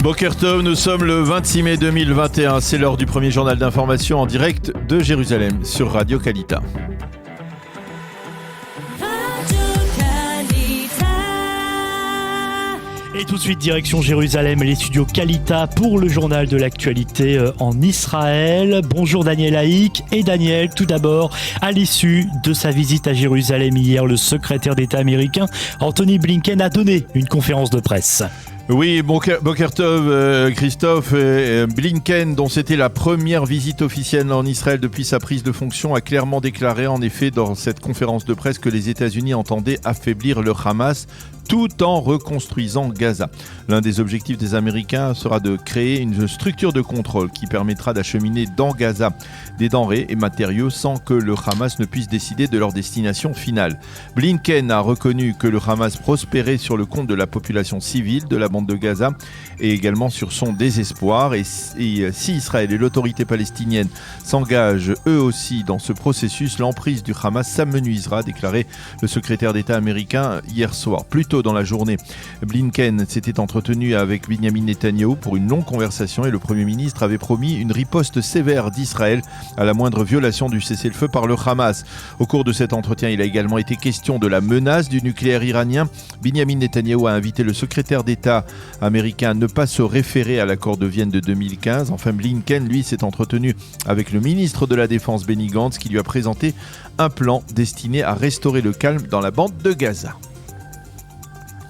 Boker Tov, nous sommes le 26 mai 2021. C'est l'heure du premier journal d'information en direct de Jérusalem sur Radio Kalita. Et tout de suite, direction Jérusalem, les studios Kalita pour le journal de l'actualité en Israël. Bonjour Daniel Haïk. Et Daniel, tout d'abord, à l'issue de sa visite à Jérusalem hier, le secrétaire d'État américain Anthony Blinken a donné une conférence de presse. Oui, Boker Tov, Christophe, Blinken, dont c'était la première visite officielle en Israël depuis sa prise de fonction, a clairement déclaré en effet dans cette conférence de presse que les États-Unis entendaient affaiblir le Hamas tout en reconstruisant Gaza. L'un des objectifs des Américains sera de créer une structure de contrôle qui permettra d'acheminer dans Gaza des denrées et matériaux sans que le Hamas ne puisse décider de leur destination finale. Blinken a reconnu que le Hamas prospérait sur le compte de la population civile de la bande de Gaza et également sur son désespoir. Et si Israël et l'autorité palestinienne s'engagent eux aussi dans ce processus, l'emprise du Hamas s'amenuisera, a déclaré le secrétaire d'État américain hier soir. Plus tôt dans la journée, Blinken s'était entretenu avec Benjamin Netanyahou pour une longue conversation et le Premier ministre avait promis une riposte sévère d'Israël à la moindre violation du cessez-le-feu par le Hamas. Au cours de cet entretien, il a également été question de la menace du nucléaire iranien. Benjamin Netanyahou a invité le secrétaire d'État américain à ne pas se référer à l'accord de Vienne de 2015. Enfin, Blinken, lui, s'est entretenu avec le ministre de la Défense Benny Gantz qui lui a présenté un plan destiné à restaurer le calme dans la bande de Gaza.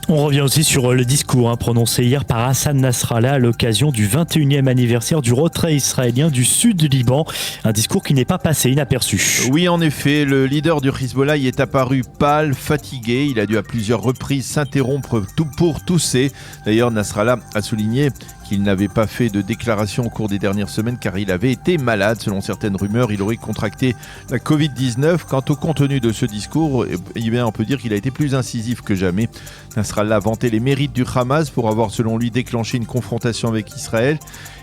On revient aussi sur le discours prononcé hier par Hassan Nasrallah à l'occasion du 21e anniversaire du retrait israélien du sud du Liban. Un discours qui n'est pas passé inaperçu. Oui, en effet, le leader du Hezbollah y est apparu pâle, fatigué. Il a dû à plusieurs reprises s'interrompre pour tousser. D'ailleurs, Nasrallah a souligné qu'il n'avait pas fait de déclaration au cours des dernières semaines car il avait été malade. Selon certaines rumeurs, il aurait contracté la Covid-19. Quant au contenu de ce discours, on peut dire qu'il a été plus incisif que jamais. Nasrallah a vanté les mérites du Hamas pour avoir, selon lui, déclenché une confrontation avec Israël.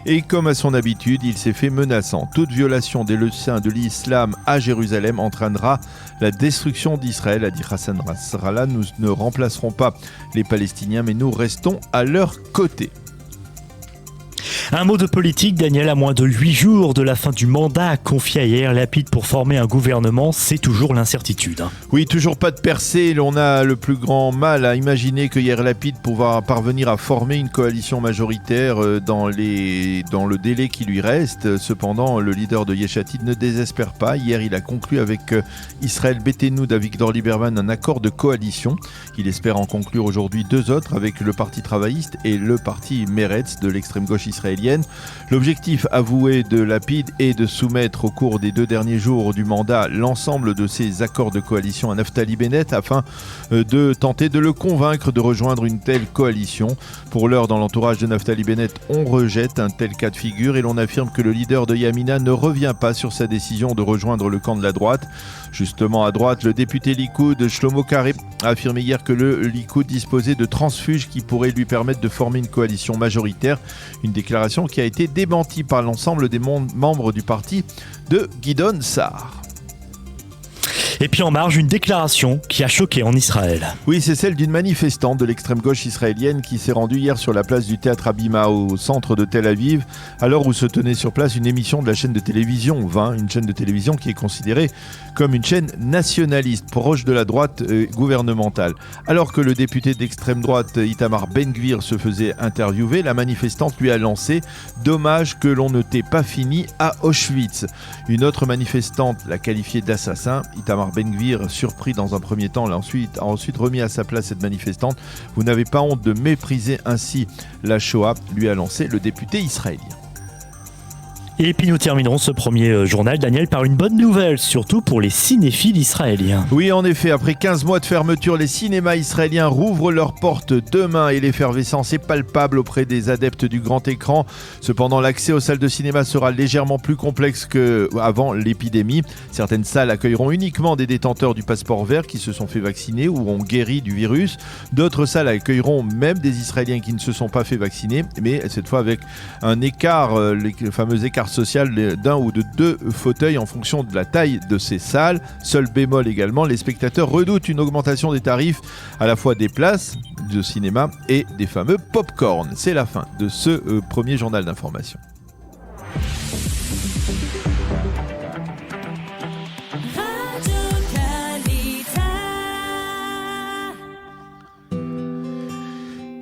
Et comme à son habitude, il s'est fait menaçant. Toute violation des leçons de l'islam à Jérusalem entraînera la destruction d'Israël, a dit Hassan Nasrallah. Nous ne remplacerons pas les Palestiniens, mais nous restons à leur côté. Un mot de politique, Daniel, à moins de 8 jours de la fin du mandat confié à Yair Lapid pour former un gouvernement, c'est toujours l'incertitude. Oui, toujours pas de percée. On a le plus grand mal à imaginer que Yair Lapid pourra parvenir à former une coalition majoritaire dans le délai qui lui reste. Cependant, le leader de Yesh Atid ne désespère pas. Hier, il a conclu avec Israël Beitenou d'Avigdor Lieberman un accord de coalition. Il espère en conclure aujourd'hui 2 autres avec le Parti travailliste et le Parti Meretz de l'extrême gauche israélienne. L'objectif avoué de Lapid est de soumettre au cours des 2 derniers jours du mandat l'ensemble de ces accords de coalition à Naftali Bennett afin de tenter de le convaincre de rejoindre une telle coalition. Pour l'heure, dans l'entourage de Naftali Bennett, on rejette un tel cas de figure et l'on affirme que le leader de Yamina ne revient pas sur sa décision de rejoindre le camp de la droite. Justement, à droite, le député Likoud Shlomo Kareh a affirmé hier que le Likoud disposait de transfuges qui pourraient lui permettre de former une coalition majoritaire. Une déclaration qui a été démentie par l'ensemble des membres du parti de Gideon Sa'ar. Et puis en marge, une déclaration qui a choqué en Israël. Oui, c'est celle d'une manifestante de l'extrême gauche israélienne qui s'est rendue hier sur la place du théâtre Habima au centre de Tel Aviv, à l'heure où se tenait sur place une émission de la chaîne de télévision 20, une chaîne de télévision qui est considérée comme une chaîne nationaliste, proche de la droite gouvernementale. Alors que le député d'extrême droite Itamar Ben-Gvir se faisait interviewer, la manifestante lui a lancé « Dommage que l'on ne t'ait pas fini à Auschwitz ». Une autre manifestante l'a qualifié d'assassin. Itamar Ben-Gvir, surpris dans un premier temps, a ensuite remis à sa place cette manifestante. « Vous n'avez pas honte de mépriser ainsi la Shoah », lui a lancé le député israélien. Et puis nous terminerons ce premier journal, Daniel, par une bonne nouvelle, surtout pour les cinéphiles israéliens. Oui, en effet, après 15 mois de fermeture, les cinémas israéliens rouvrent leurs portes demain et l'effervescence est palpable auprès des adeptes du grand écran. Cependant, l'accès aux salles de cinéma sera légèrement plus complexe qu'avant l'épidémie. Certaines salles accueilleront uniquement des détenteurs du passeport vert qui se sont fait vacciner ou ont guéri du virus. D'autres salles accueilleront même des Israéliens qui ne se sont pas fait vacciner, mais cette fois avec un écart, le fameux écart carte sociale d'un ou de 2 fauteuils en fonction de la taille de ces salles. Seul bémol également, les spectateurs redoutent une augmentation des tarifs à la fois des places de cinéma et des fameux pop-corn. C'est la fin de ce premier journal d'information.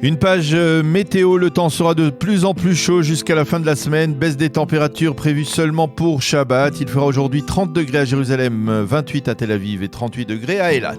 Une page météo, le temps sera de plus en plus chaud jusqu'à la fin de la semaine. Baisse des températures prévues seulement pour Shabbat. Il fera aujourd'hui 30 degrés à Jérusalem, 28 à Tel Aviv et 38 degrés à Eilat.